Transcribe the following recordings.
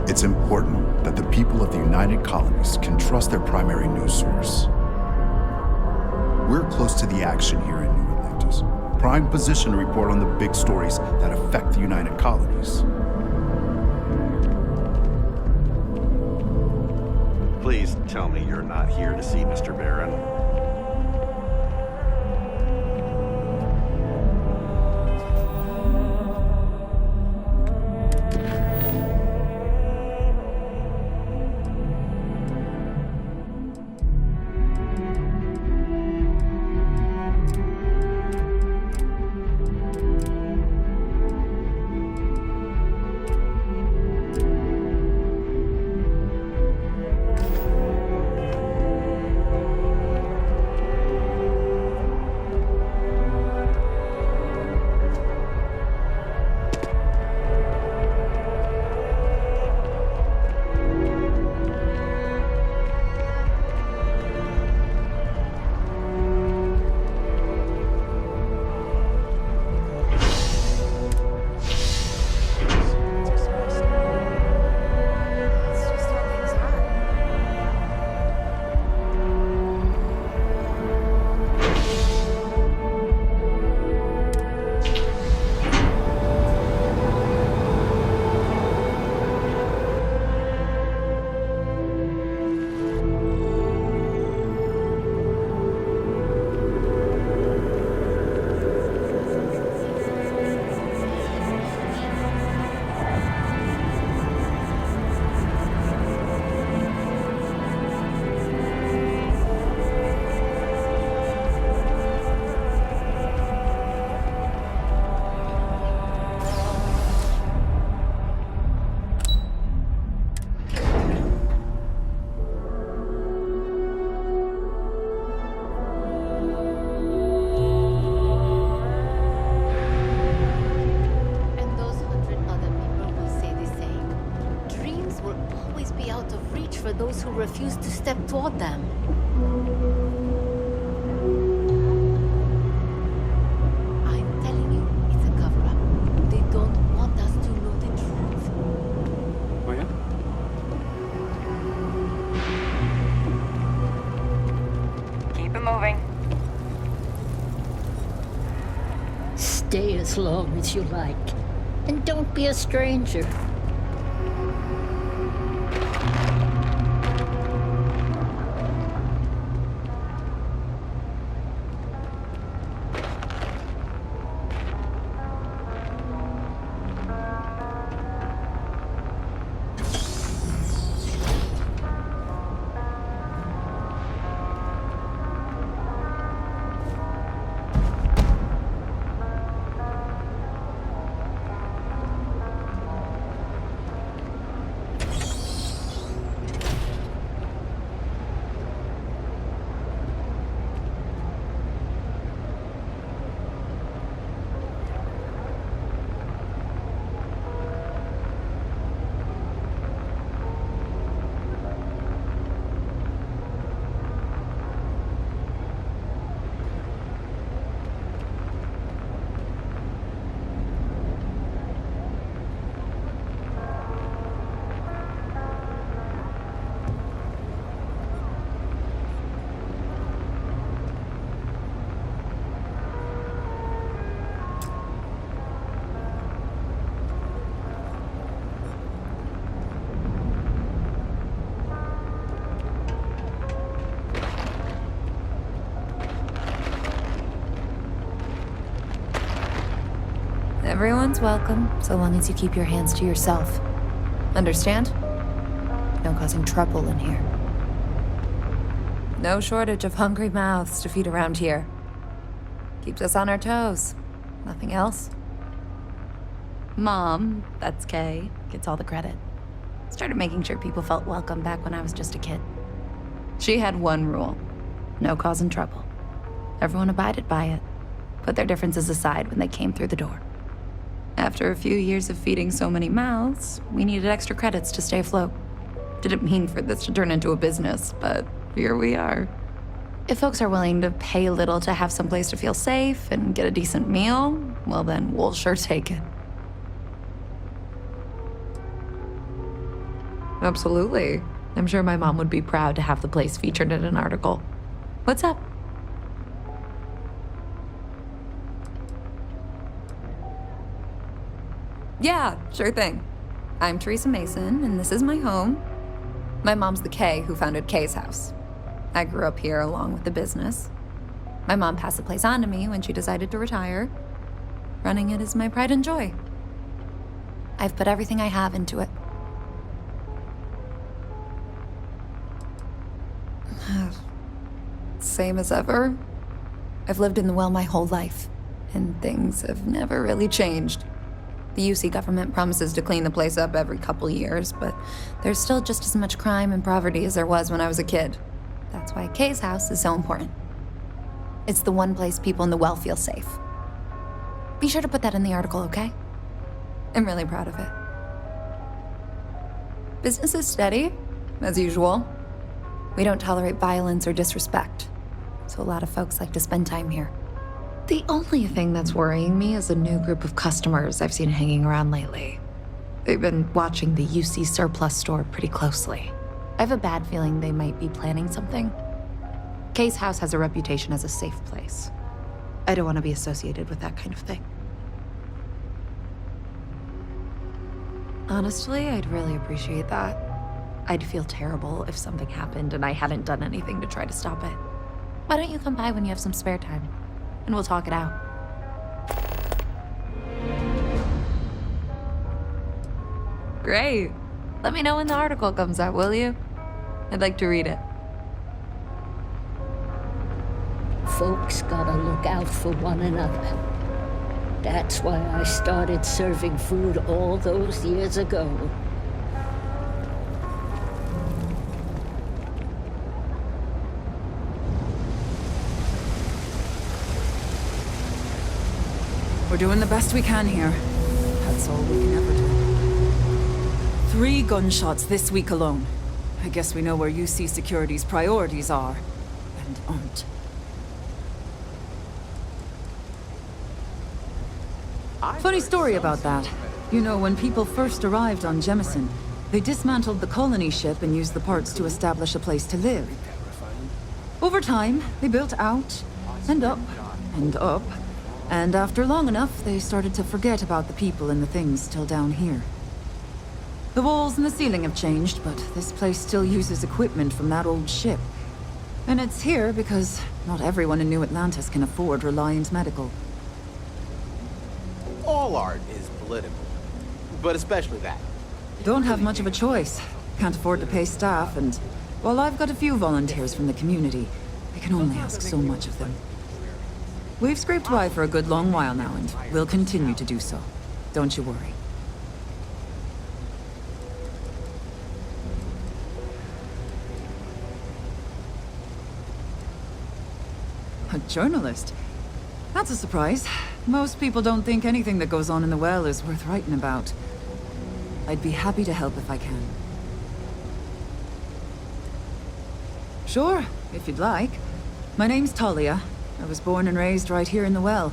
It's important that the people of the United Colonies can trust their primary news source. We're close to the action here in New Atlantis. Prime position to report on the big stories that affect the United Colonies. Please tell me you're not here to see Mr. Barron. Those who refuse to step toward them. I'm telling you, it's a cover-up. They don't want us to know the truth. Oh, yeah? Keep it moving. Stay as long as you like. And don't be a stranger. Everyone's welcome, so long as you keep your hands to yourself. Understand? No causing trouble in here. No shortage of hungry mouths to feed around here. Keeps us on our toes. Nothing else. Mom, that's Kay, gets all the credit. Started making sure people felt welcome back when I was just a kid. She had one rule. No causing trouble. Everyone abided by it. Put their differences aside when they came through the door. After a few years of feeding so many mouths, we needed extra credits to stay afloat. Didn't mean for this to turn into a business, but here we are. If folks are willing to pay a little to have someplace to feel safe and get a decent meal, well then, we'll sure take it. Absolutely. I'm sure my mom would be proud to have the place featured in an article. What's up? Yeah, sure thing. I'm Teresa Mason, and this is my home. My mom's the Kay who founded Kay's house. I grew up here along with the business. My mom passed the place on to me when she decided to retire. Running it is my pride and joy. I've put everything I have into it. Same as ever. I've lived in the well my whole life, and things have never really changed. The UC government promises to clean the place up every couple years, but there's still just as much crime and poverty as there was when I was a kid. That's why Kay's house is so important. It's the one place people in the well feel safe. Be sure to put that in the article, okay? I'm really proud of it. Business is steady, as usual. We don't tolerate violence or disrespect, so a lot of folks like to spend time here. The only thing that's worrying me is a new group of customers I've seen hanging around lately. They've been watching the UC surplus store pretty closely. I have a bad feeling they might be planning something. Kay's house has a reputation as a safe place. I don't want to be associated with that kind of thing. Honestly, I'd really appreciate that. I'd feel terrible if something happened and I hadn't done anything to try to stop it. Why don't you come by when you have some spare time? And we'll talk it out. Great. Let me know when the article comes out, will you? I'd like to read it. Folks gotta look out for one another. That's why I started serving food all those years ago. We're doing the best we can here. That's all we can ever do. 3 gunshots this week alone. I guess we know where UC Security's priorities are, and aren't. Funny story about that. You know, when people first arrived on Jemison, they dismantled the colony ship and used the parts to establish a place to live. Over time, they built out, and up, and up. And after long enough, they started to forget about the people and the things still down here. The walls and the ceiling have changed, but this place still uses equipment from that old ship. And it's here because not everyone in New Atlantis can afford Reliant Medical. All art is political, but especially that. Don't have much of a choice. Can't afford to pay staff, and while I've got a few volunteers from the community, I can only ask so much of them. We've scraped by for a good long while now, and we'll continue to do so. Don't you worry. A journalist? That's a surprise. Most people don't think anything that goes on in the well is worth writing about. I'd be happy to help if I can. Sure, if you'd like. My name's Talia. I was born and raised right here in the well.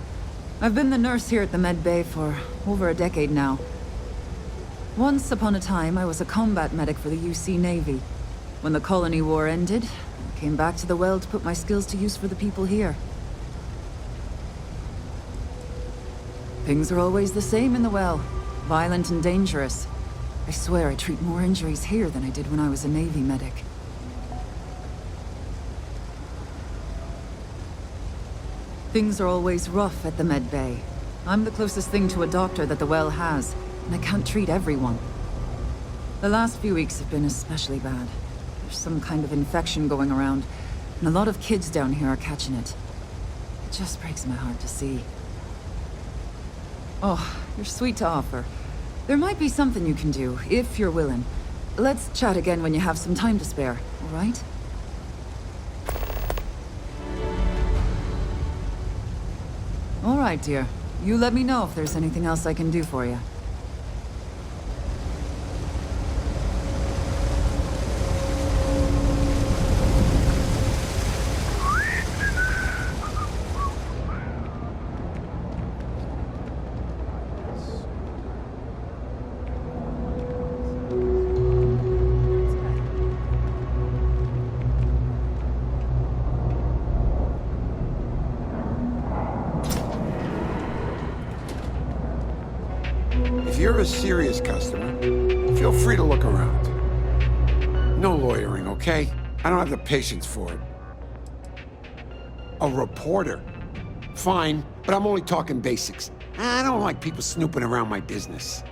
I've been the nurse here at the Med Bay for over a decade now. Once upon a time, I was a combat medic for the UC Navy. When the colony war ended, I came back to the well to put my skills to use for the people here. Things are always the same in the well. Violent and dangerous. I swear I treat more injuries here than I did when I was a Navy medic. Things are always rough at the Med Bay. I'm the closest thing to a doctor that the well has, and I can't treat everyone. The last few weeks have been especially bad. There's some kind of infection going around, and a lot of kids down here are catching it. It just breaks my heart to see. Oh, you're sweet to offer. There might be something you can do, if you're willing. Let's chat again when you have some time to spare, all right? All right, dear. You let me know if there's anything else I can do for you. a serious customer, feel free to look around. No lawyering, okay? I don't have the patience for it. A reporter? Fine, but I'm only talking basics. I don't like people snooping around my business.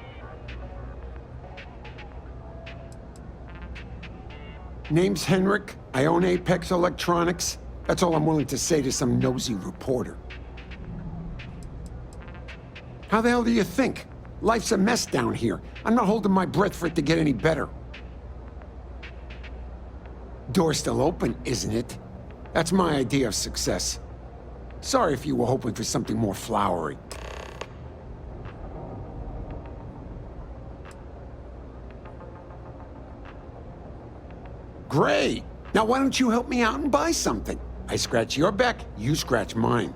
Name's Henrik. I own Apex Electronics. That's all I'm willing to say to some nosy reporter. How the hell do you think? Life's a mess down here. I'm not holding my breath for it to get any better. Door's still open, isn't it? That's my idea of success. Sorry if you were hoping for something more flowery. Great! Now why don't you help me out and buy something? I scratch your back, you scratch mine.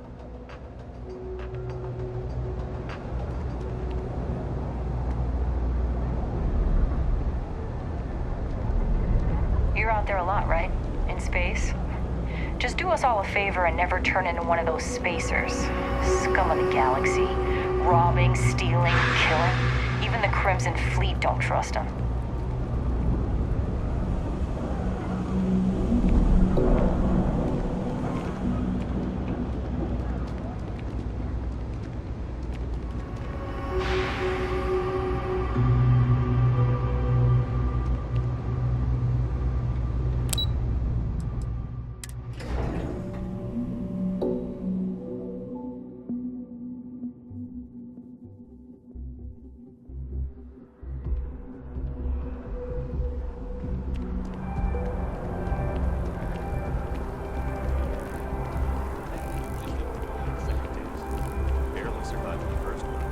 You're out there a lot, right? In space? Just do us all a favor and never turn into one of those spacers. Scum of the galaxy. Robbing, stealing, killing. Even the Crimson Fleet don't trust them. Barely survived the first one.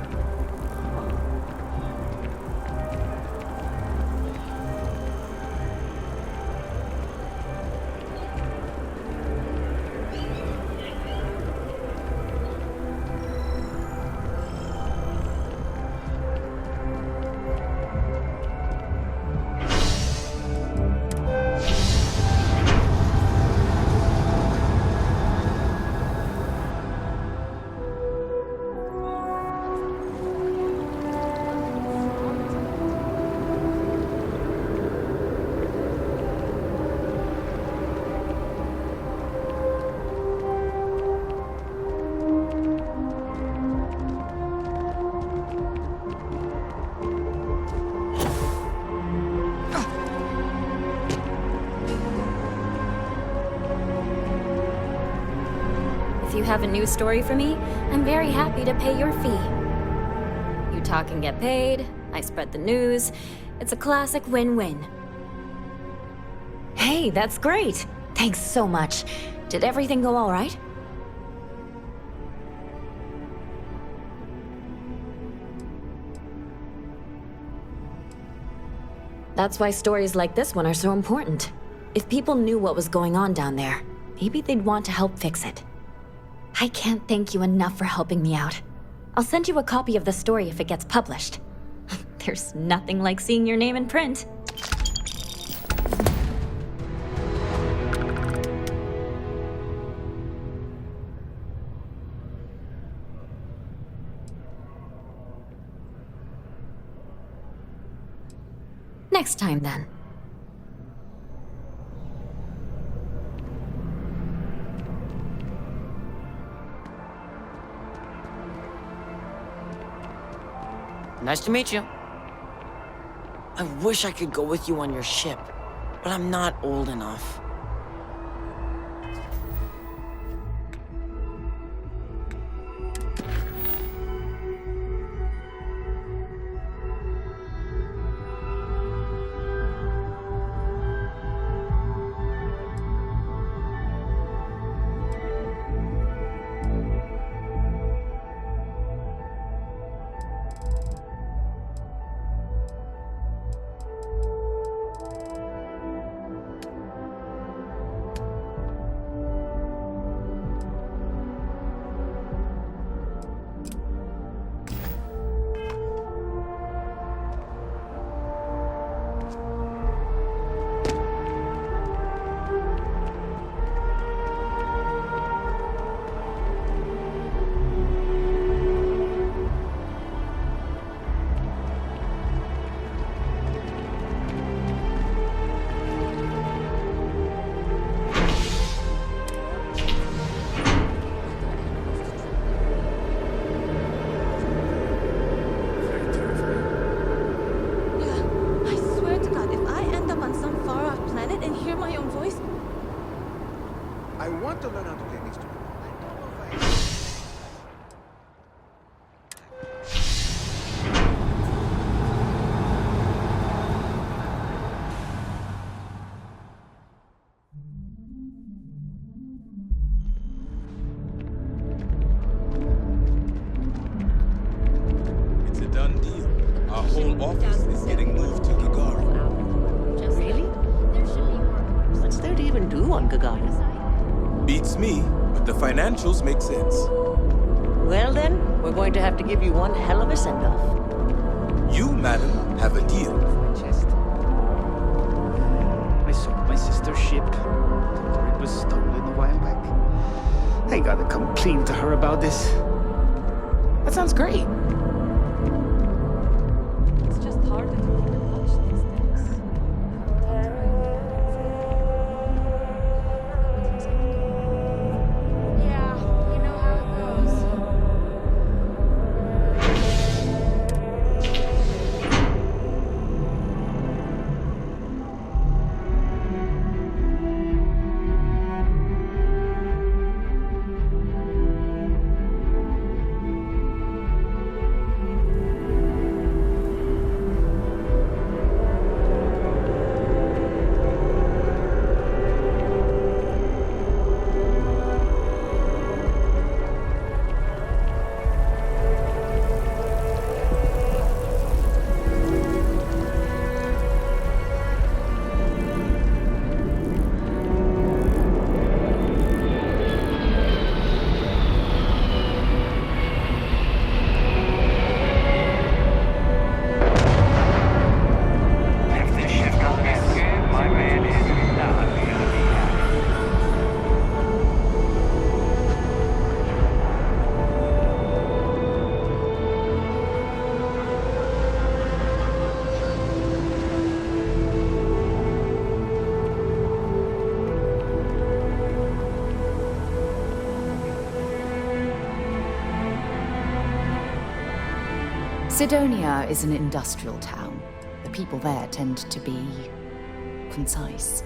If you have a news story for me, I'm very happy to pay your fee. You talk and get paid, I spread the news. It's a classic win-win. Hey, that's great! Thanks so much. Did everything go all right? That's why stories like this one are so important. If people knew what was going on down there, maybe they'd want to help fix it. I can't thank you enough for helping me out. I'll send you a copy of the story if it gets published. There's nothing like seeing your name in print. Next time, then. Nice to meet you. I wish I could go with you on your ship, but I'm not old enough. from Gagarin. Beats me, but the financials make sense. Well then, we're going to have to give you one hell of a send-off. You, madam, have a deal. I sold my sister's ship. Told her it was stolen a while back. I gotta come clean to her about this. That sounds great. It's just hard to keep in touch these days. Yeah, you know how it goes. Sidonia is an industrial town. The people there tend to be concise.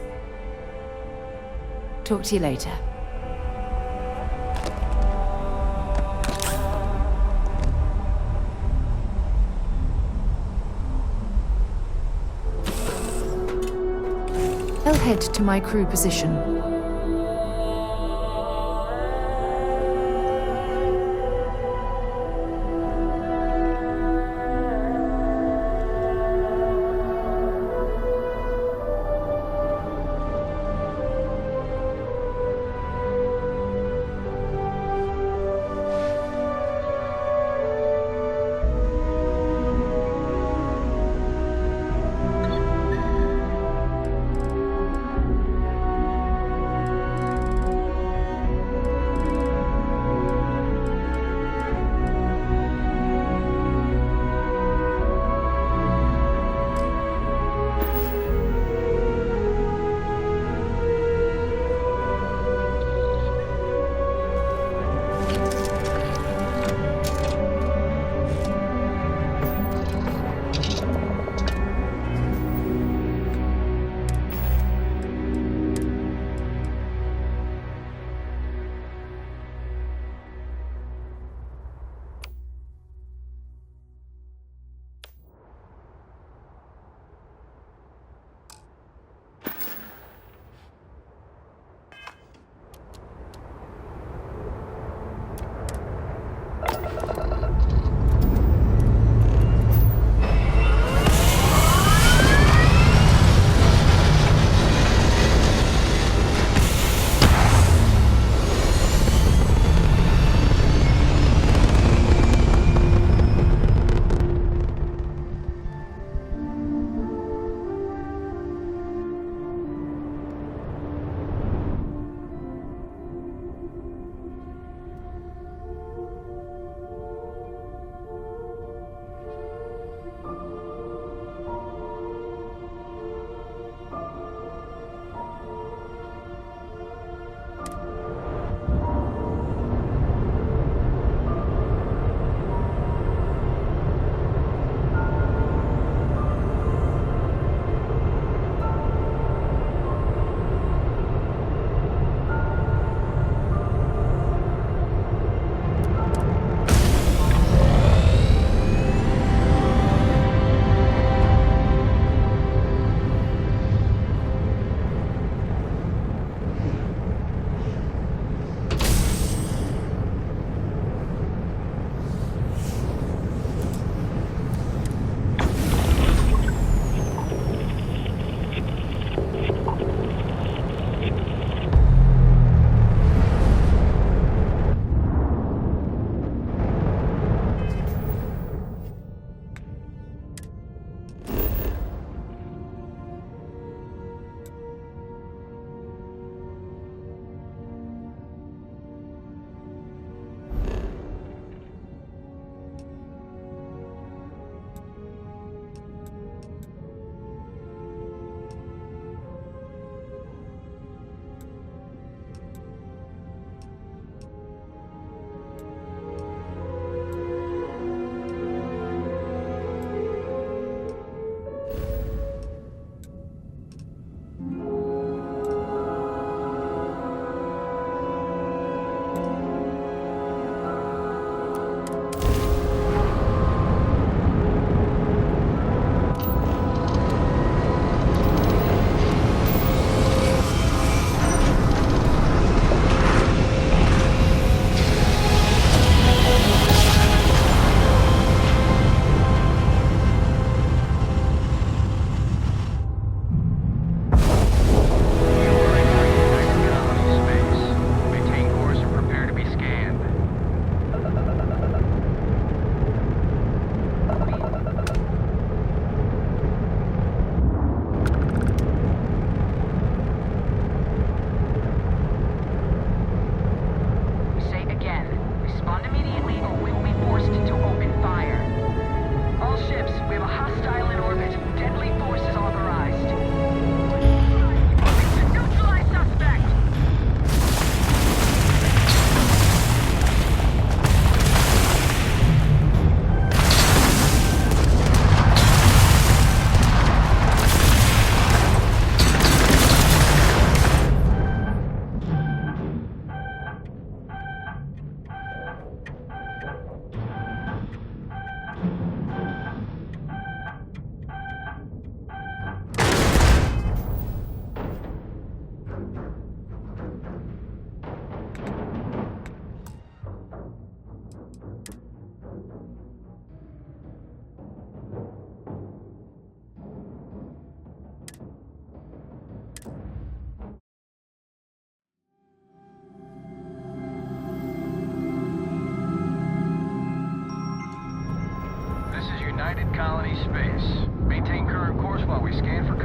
Talk to you later. I'll head to my crew position.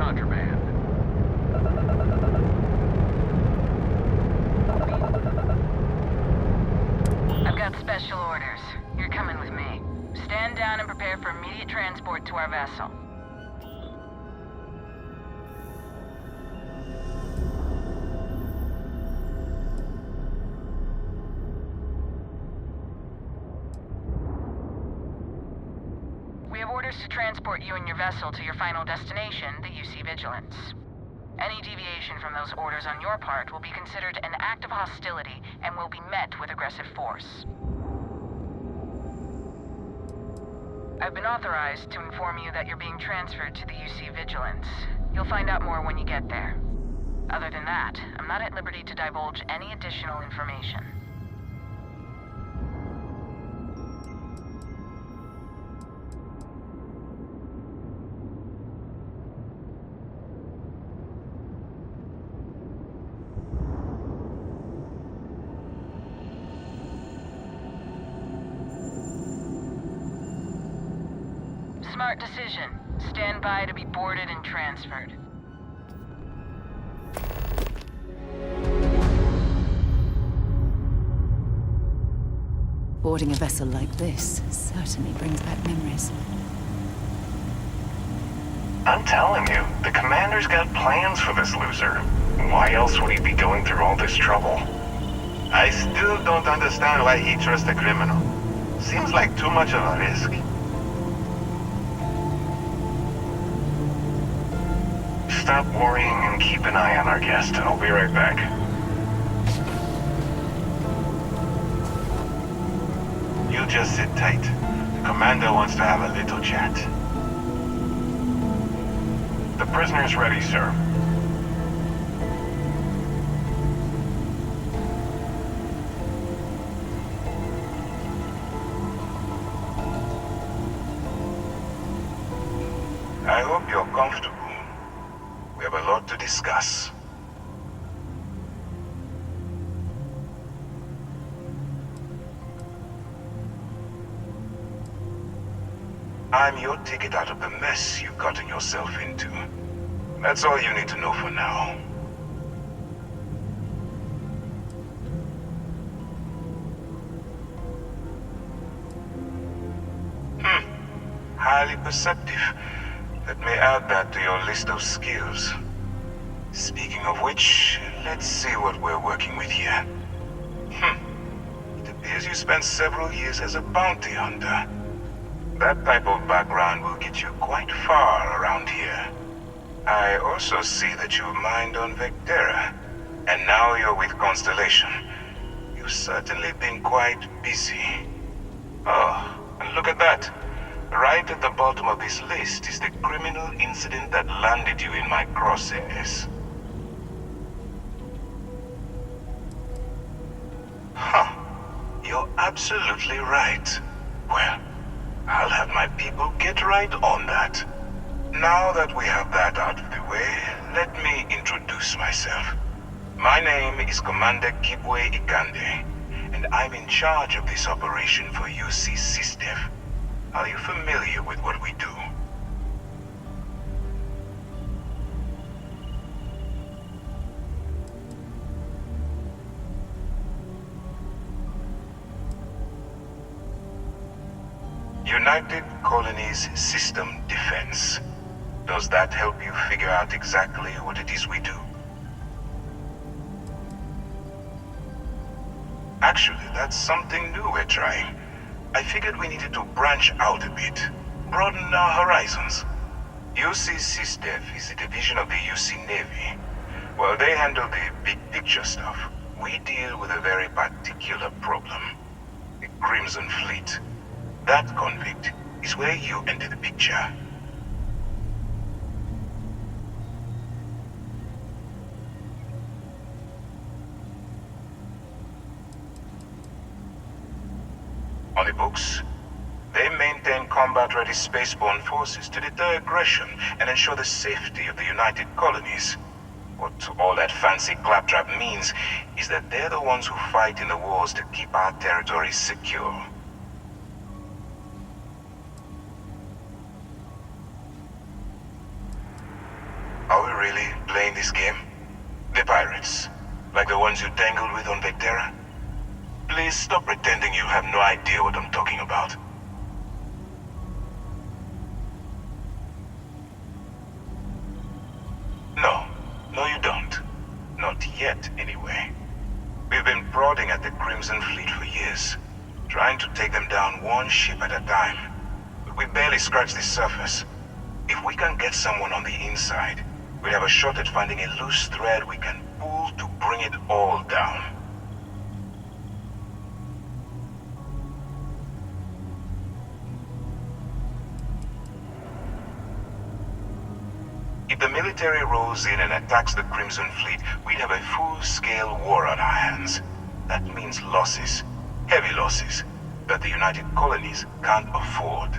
contraband. I've got special orders. You're coming with me. Stand down and prepare for immediate transport to our vessel. We have orders to transport you and your vessel to your final destination, the UC Vigilance. Any deviation from those orders on your part will be considered an act of hostility and will be met with aggressive force. I've been authorized to inform you that you're being transferred to the UC Vigilance. You'll find out more when you get there. Other than that, I'm not at liberty to divulge any additional information. Smart decision. Stand by to be boarded and transferred. Boarding a vessel like this certainly brings back memories. I'm telling you, the commander's got plans for this loser. Why else would he be going through all this trouble? I still don't understand why he trusts a criminal. Seems like too much of a risk. Stop worrying and keep an eye on our guest. I'll be right back. You just sit tight. The commander wants to have a little chat. The prisoner's ready, sir. I hope you're comfortable. We have a lot to discuss. I'm your ticket out of the mess you've gotten yourself into. That's all you need to know for now. Highly perceptive. Let me add that to your list of skills. Speaking of which, let's see what we're working with here. It appears you spent several years as a bounty hunter. That type of background will get you quite far around here. I also see that you've mined on Vectera, and now you're with Constellation. You've certainly been quite busy. Oh, and look at that. Right at the bottom of this list is the criminal incident that landed you in my crosshairs. You're absolutely right. Well, I'll have my people get right on that. Now that we have that out of the way, let me introduce myself. My name is Commander Kibwe Ikande, and I'm in charge of this operation for UC SysDev. Are you familiar with what we do? United Colonies System Defense. Does that help you figure out exactly what it is we do? Actually, that's something new we're trying. I figured we needed to branch out a bit, broaden our horizons. UC SysDev is a division of the UC Navy. Well, they handle the big picture stuff. We deal with a very particular problem. The Crimson Fleet. That convict is where you enter the picture. On the books, they maintain combat-ready spaceborne forces to deter aggression and ensure the safety of the United Colonies. What all that fancy claptrap means is that they're the ones who fight in the wars to keep our territories secure. really playing this game? The pirates, like the ones you tangled with on Vectera? Please stop pretending you have no idea what I'm talking about. No, you don't. Not yet, anyway. We've been prodding at the Crimson Fleet for years, trying to take them down one ship at a time. But we barely scratched the surface. If we can get someone on the inside, we'll have a shot at finding a loose thread we can pull to bring it all down. If the military rolls in and attacks the Crimson Fleet, we'd have a full-scale war on our hands. That means losses, heavy losses, that the United Colonies can't afford.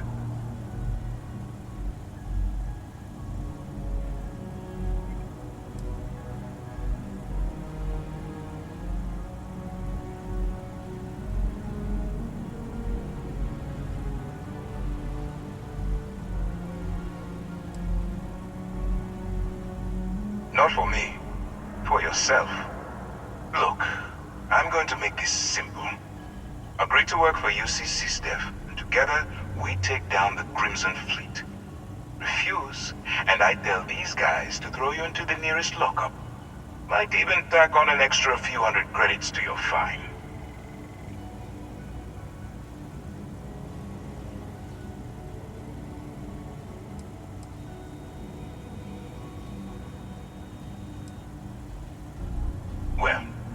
Not for me. For yourself. Look, I'm going to make this simple. Agree to work for UC SysDev, and together we take down the Crimson Fleet. Refuse, and I tell these guys to throw you into the nearest lockup. Might even tack on an extra few hundred credits to your fine.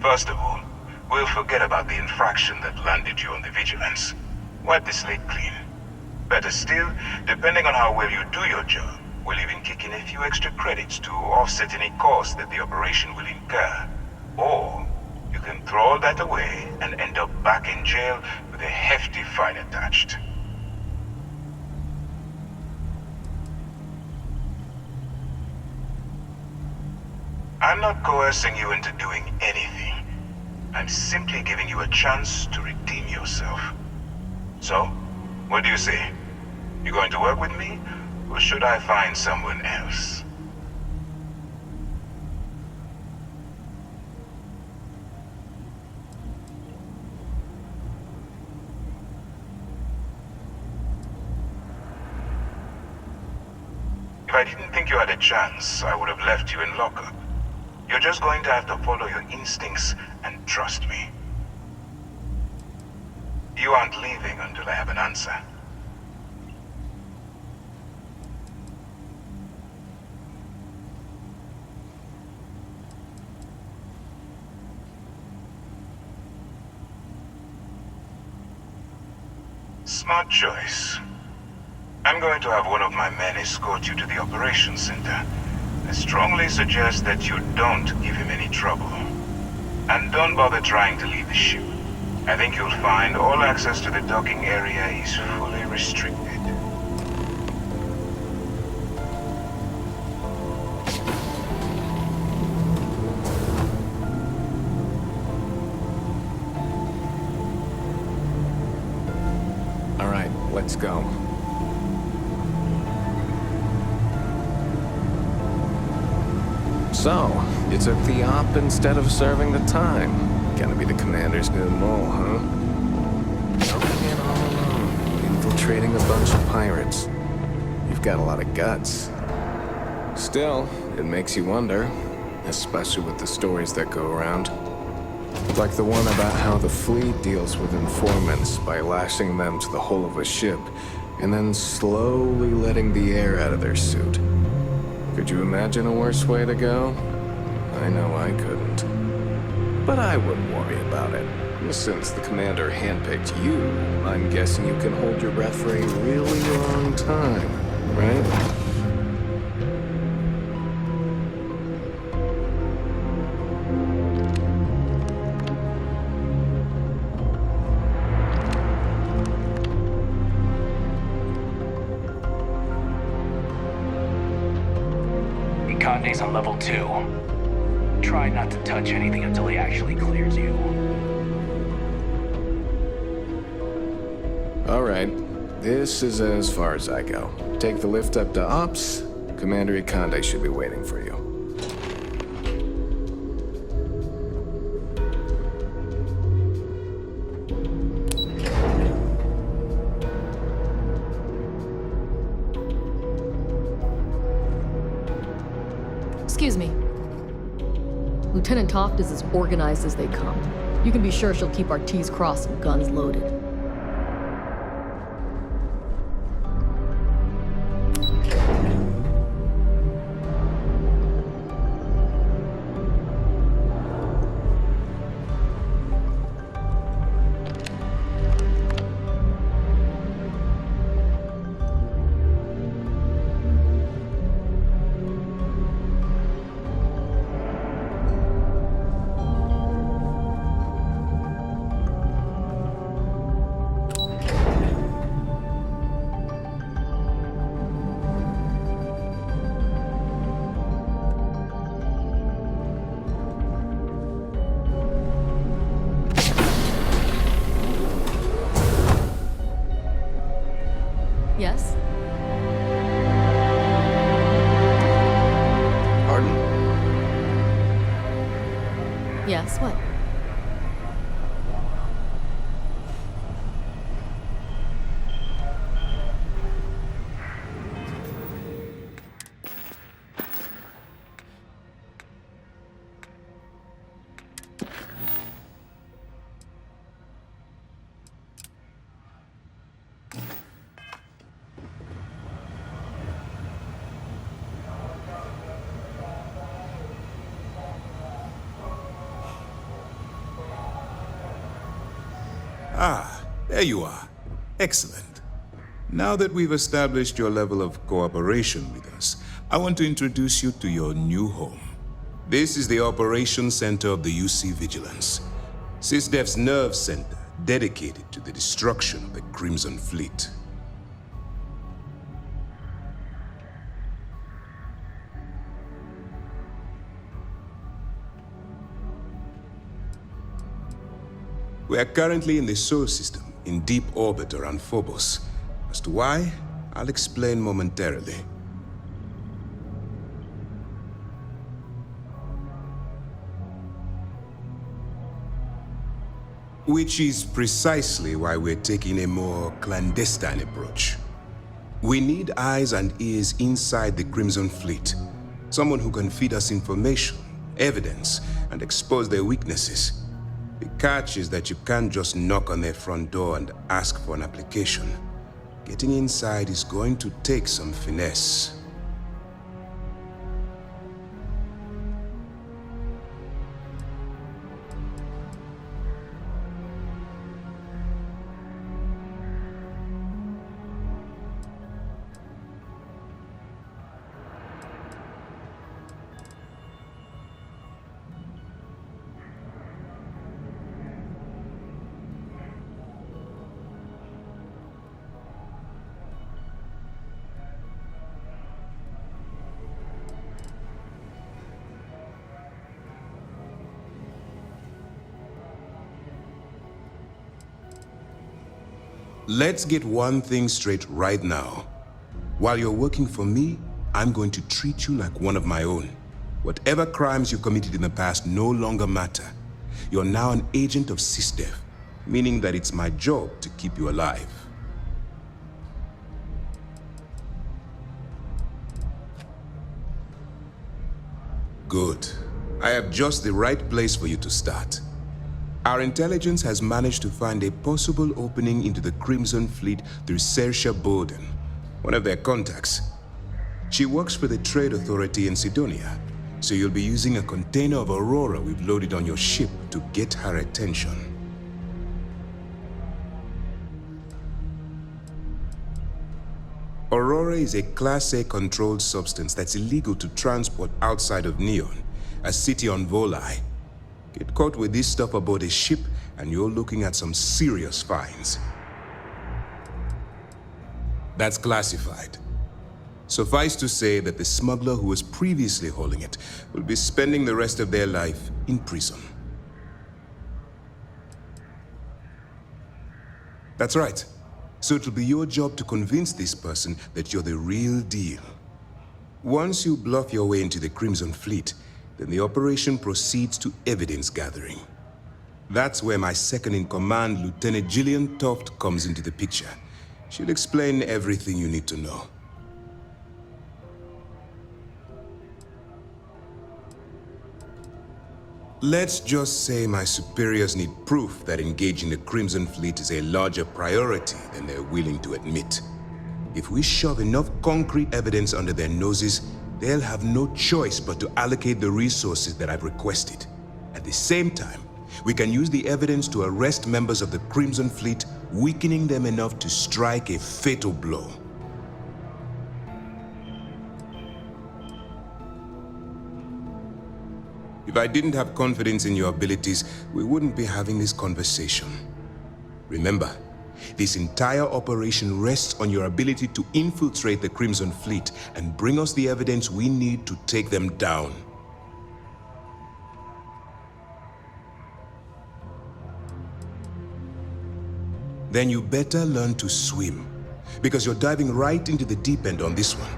First of all, we'll forget about the infraction that landed you on the Vigilance. Wipe the slate clean. Better still, depending on how well you do your job, we'll even kick in a few extra credits to offset any cost that the operation will incur. Or, you can throw all that away and end up back in jail with a hefty fine attached. I'm not coercing you into doing anything. I'm simply giving you a chance to redeem yourself. So, what do you say? You going to work with me, or should I find someone else? If I didn't think you had a chance, I would have left you in lockup. You're just going to have to follow your instincts and trust me. You aren't leaving until I have an answer. Smart choice. I'm going to have one of my men escort you to the operations center. I strongly suggest that you don't give him any trouble. And don't bother trying to leave the ship. I think you'll find all access to the docking area is fully restricted. All right, let's go. So, you took the op instead of serving the time. Gonna be the commander's new mole, huh? Coming in all alone, infiltrating a bunch of pirates. You've got a lot of guts. Still, it makes you wonder, especially with the stories that go around. Like the one about how the fleet deals with informants by lashing them to the hull of a ship and then slowly letting the air out of their suit. Could you imagine a worse way to go? I know I couldn't. But I wouldn't worry about it. Since the commander handpicked you, I'm guessing you can hold your breath for a really long time, right? Conde's on level 2. Try not to touch anything until he actually clears you. All right. This is as far as I go. Take the lift up to Ops. Commander Conde should be waiting for you. Excuse me. Lieutenant Toft is as organized as they come. You can be sure she'll keep our T's crossed and guns loaded. Yes? Pardon? Yes, what? Ah, there you are. Excellent. Now that we've established your level of cooperation with us, I want to introduce you to your new home. This is the Operations Center of the UC Vigilance, SysDef's nerve center dedicated to the destruction of the Crimson Fleet. We are currently in the Sol system, in deep orbit around Phobos. As to why, I'll explain momentarily. Which is precisely why we're taking a more clandestine approach. We need eyes and ears inside the Crimson Fleet. Someone who can feed us information, evidence, and expose their weaknesses. The catch is that you can't just knock on their front door and ask for an application. Getting inside is going to take some finesse. Let's get one thing straight right now. While you're working for me, I'm going to treat you like one of my own. Whatever crimes you committed in the past no longer matter. You're now an agent of SysDef, meaning that it's my job to keep you alive. Good. I have just the right place for you to start. Our intelligence has managed to find a possible opening into the Crimson Fleet through Saoirse Bolden, one of their contacts. She works for the Trade Authority in Cydonia, so you'll be using a container of Aurora we've loaded on your ship to get her attention. Aurora is a Class A controlled substance that's illegal to transport outside of Neon, a city on Volii. Get caught with this stuff aboard a ship, and you're looking at some serious fines. That's classified. Suffice to say that the smuggler who was previously hauling it will be spending the rest of their life in prison. That's right. So it'll be your job to convince this person that you're the real deal. Once you bluff your way into the Crimson Fleet, then the operation proceeds to evidence gathering. That's where my second-in-command, Lieutenant Gillian Toft, comes into the picture. She'll explain everything you need to know. Let's just say my superiors need proof that engaging the Crimson Fleet is a larger priority than they're willing to admit. If we shove enough concrete evidence under their noses, they'll have no choice but to allocate the resources that I've requested. At the same time, we can use the evidence to arrest members of the Crimson Fleet, weakening them enough to strike a fatal blow. If I didn't have confidence in your abilities, we wouldn't be having this conversation. Remember, this entire operation rests on your ability to infiltrate the Crimson Fleet and bring us the evidence we need to take them down. Then you better learn to swim, because you're diving right into the deep end on this one.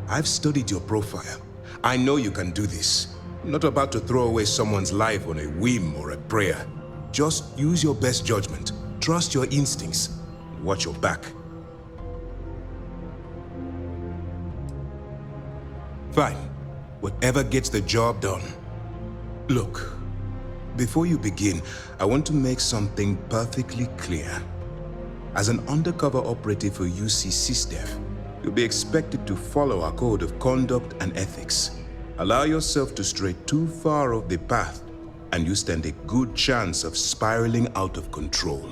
I've studied your profile. I know you can do this. I'm not about to throw away someone's life on a whim or a prayer. Just use your best judgment, trust your instincts, and watch your back. Fine. Whatever gets the job done. Look, before you begin, I want to make something perfectly clear. As an undercover operative for UC SysDef, you'll be expected to follow our code of conduct and ethics. Allow yourself to stray too far off the path, and you stand a good chance of spiraling out of control.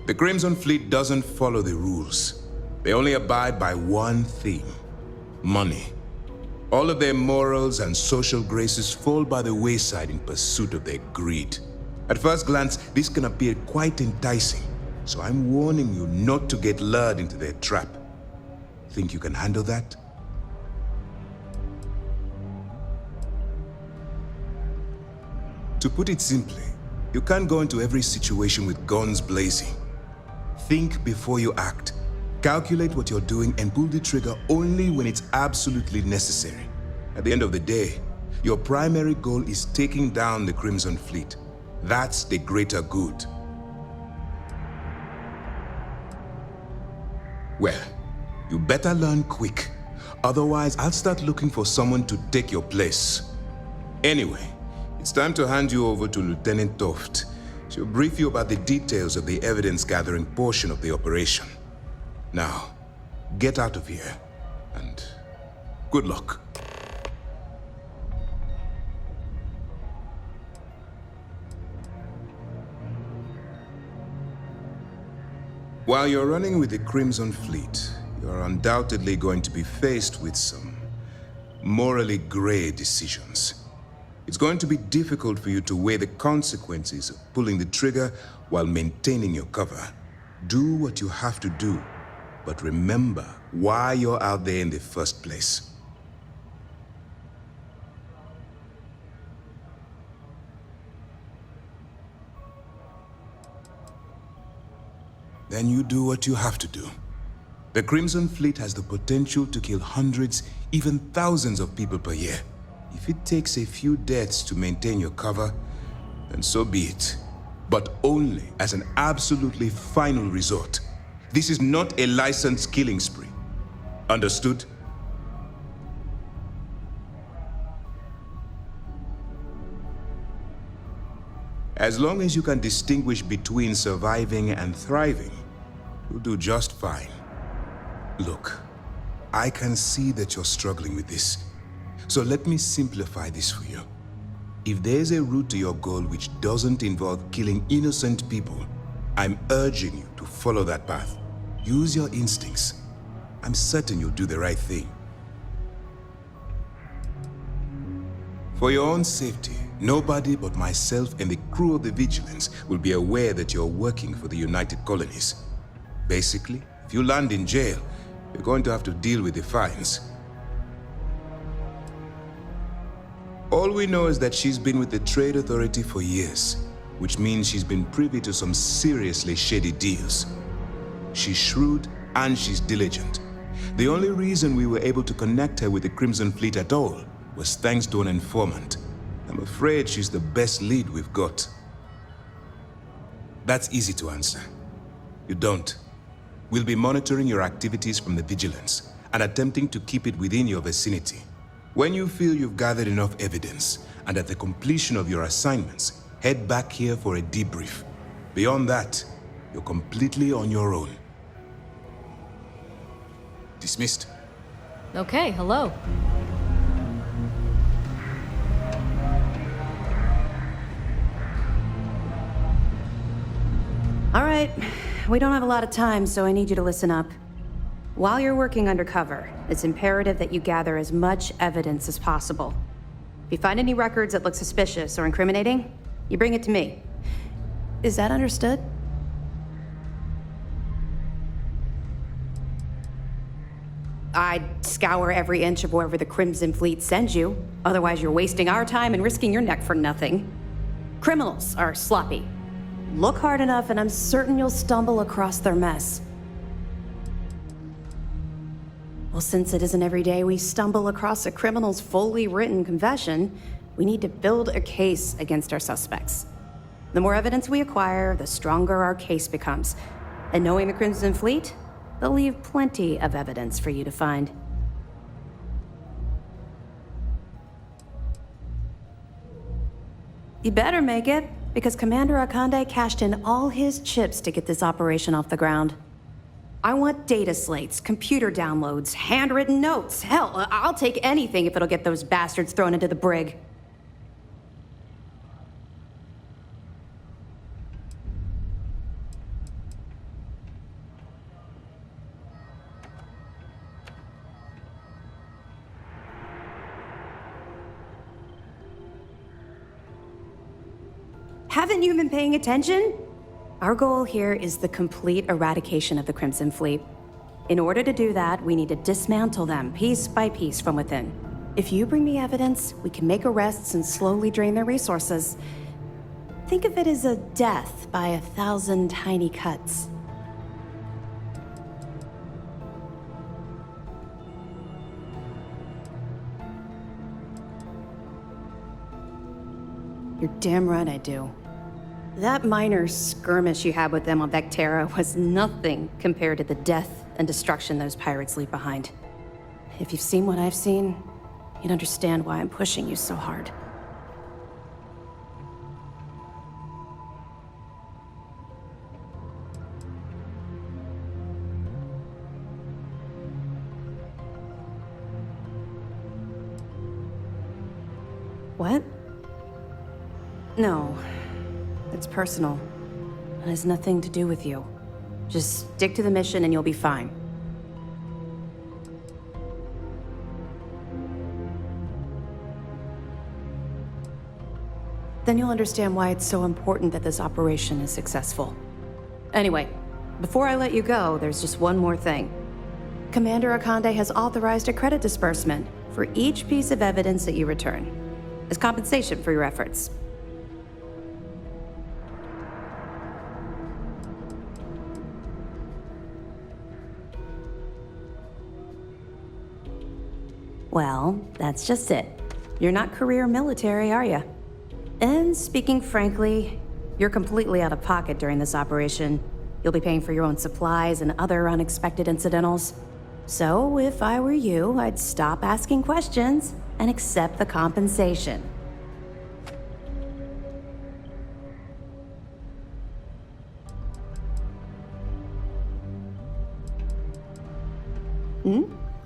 The Crimson Fleet doesn't follow the rules. They only abide by one theme: money. All of their morals and social graces fall by the wayside in pursuit of their greed. At first glance, this can appear quite enticing, so I'm warning you not to get lured into their trap. Think you can handle that? To put it simply, you can't go into every situation with guns blazing. Think before you act. Calculate what you're doing and pull the trigger only when it's absolutely necessary. At the end of the day, your primary goal is taking down the Crimson Fleet. That's the greater good. Well, you better learn quick. Otherwise, I'll start looking for someone to take your place. Anyway, it's time to hand you over to Lieutenant Toft. She'll brief you about the details of the evidence-gathering portion of the operation. Now, get out of here, and good luck. While you're running with the Crimson Fleet, you're undoubtedly going to be faced with some morally gray decisions. It's going to be difficult for you to weigh the consequences of pulling the trigger while maintaining your cover. Do what you have to do, but remember why you're out there in the first place. Then you do what you have to do. The Crimson Fleet has the potential to kill hundreds, even thousands of people per year. If it takes a few deaths to maintain your cover, then so be it. But only as an absolutely final resort. This is not a licensed killing spree. Understood? As long as you can distinguish between surviving and thriving, you'll do just fine. Look, I can see that you're struggling with this. So let me simplify this for you. If there's a route to your goal which doesn't involve killing innocent people, I'm urging you to follow that path. Use your instincts. I'm certain you'll do the right thing. For your own safety, nobody but myself and the crew of the Vigilance will be aware that you're working for the United Colonies. Basically, if you land in jail, you're going to have to deal with the fines. All we know is that she's been with the Trade Authority for years, which means she's been privy to some seriously shady deals. She's shrewd and she's diligent. The only reason we were able to connect her with the Crimson Fleet at all was thanks to an informant. I'm afraid she's the best lead we've got. That's easy to answer. You don't. We'll be monitoring your activities from the Vigilance and attempting to keep it within your vicinity. When you feel you've gathered enough evidence, and at the completion of your assignments, head back here for a debrief. Beyond that, you're completely on your own. Dismissed. Okay, hello. All right, we don't have a lot of time, so I need you to listen up. While you're working undercover, it's imperative that you gather as much evidence as possible. If you find any records that look suspicious or incriminating, you bring it to me. Is that understood? I'd scour every inch of wherever the Crimson Fleet sends you. Otherwise, you're wasting our time and risking your neck for nothing. Criminals are sloppy. Look hard enough, and I'm certain you'll stumble across their mess. Well, since it isn't every day we stumble across a criminal's fully written confession, we need to build a case against our suspects. The more evidence we acquire, the stronger our case becomes. And knowing the Crimson Fleet, they'll leave plenty of evidence for you to find. You better make it, because Commander Akande cashed in all his chips to get this operation off the ground. I want data slates, computer downloads, handwritten notes. Hell, I'll take anything if it'll get those bastards thrown into the brig. Haven't you been paying attention? Our goal here is the complete eradication of the Crimson Fleet. In order to do that, we need to dismantle them piece by piece from within. If you bring me evidence, we can make arrests and slowly drain their resources. Think of it as a death by 1,000 tiny cuts. You're damn right I do. That minor skirmish you had with them on Vectera was nothing compared to the death and destruction those pirates leave behind. If you've seen what I've seen, you'd understand why I'm pushing you so hard. What? No. It's personal. It has nothing to do with you. Just stick to the mission and you'll be fine. Then you'll understand why it's so important that this operation is successful. Anyway, before I let you go, there's just one more thing. Commander Akande has authorized a credit disbursement for each piece of evidence that you return, as compensation for your efforts. Well, that's just it. You're not career military, are you? And speaking frankly, you're completely out of pocket during this operation. You'll be paying for your own supplies and other unexpected incidentals. So, if I were you, I'd stop asking questions and accept the compensation.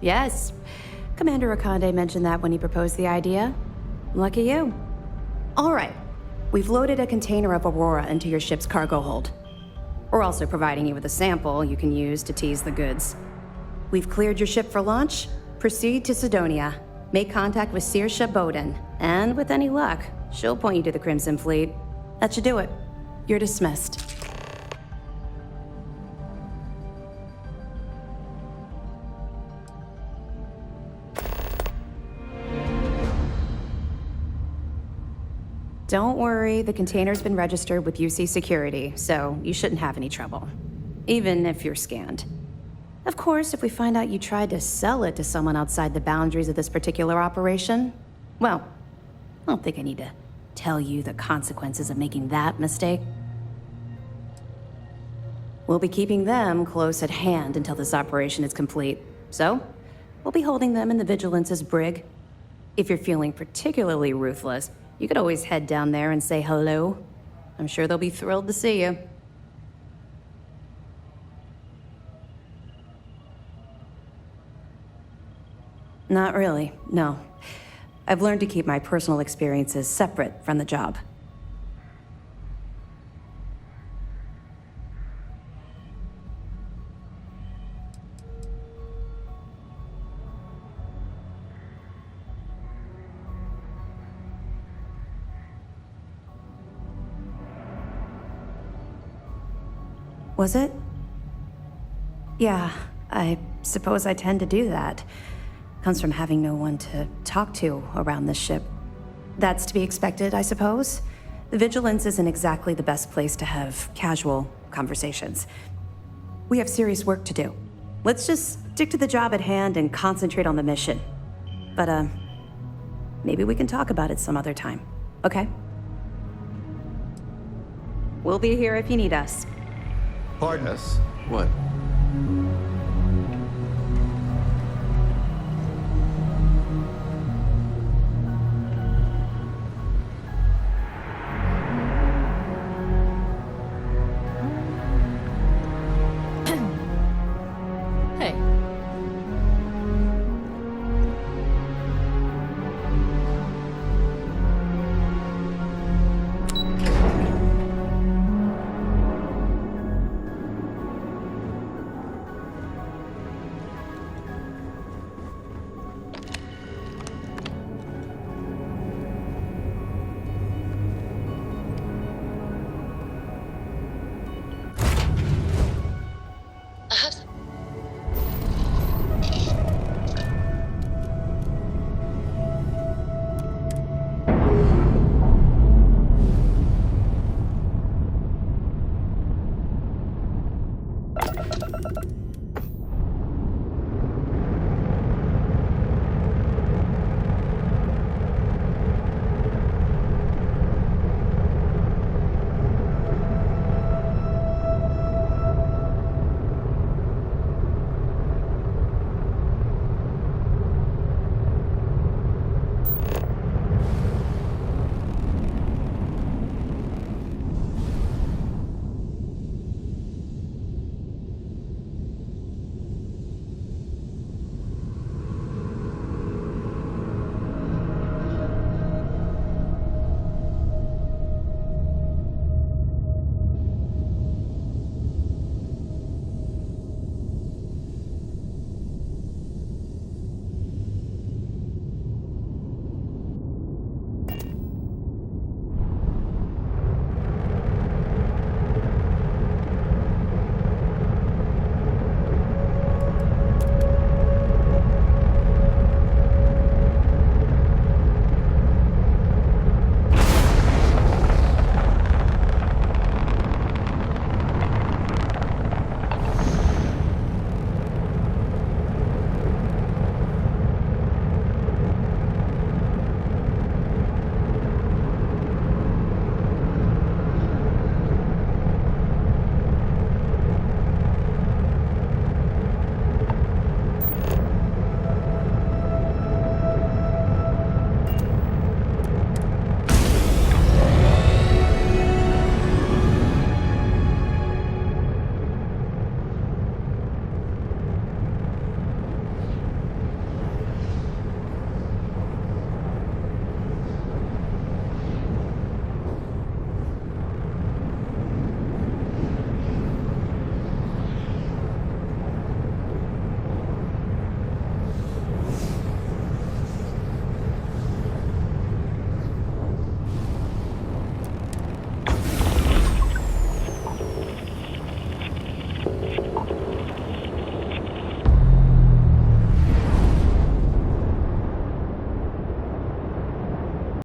Yes. Commander Akande mentioned that when he proposed the idea. Lucky you. All right. We've loaded a container of Aurora into your ship's cargo hold. We're also providing you with a sample you can use to tease the goods. We've cleared your ship for launch. Proceed to Sidonia. Make contact with Saoirse Bowden. And with any luck, she'll point you to the Crimson Fleet. That should do it. You're dismissed. Don't worry, the container's been registered with UC Security, so you shouldn't have any trouble. Even if you're scanned. Of course, if we find out you tried to sell it to someone outside the boundaries of this particular operation, well, I don't think I need to tell you the consequences of making that mistake. We'll be keeping them close at hand until this operation is complete. So, we'll be holding them in the Vigilance's brig. If you're feeling particularly ruthless, you could always head down there and say hello. I'm sure they'll be thrilled to see you. Not really, no. I've learned to keep my personal experiences separate from the job. Was it? Yeah, I suppose I tend to do that. Comes from having no one to talk to around this ship. That's to be expected, I suppose. The Vigilance isn't exactly the best place to have casual conversations. We have serious work to do. Let's just stick to the job at hand and concentrate on the mission. But, maybe we can talk about it some other time, okay? We'll be here if you need us. Pardon us? What? Hey. I have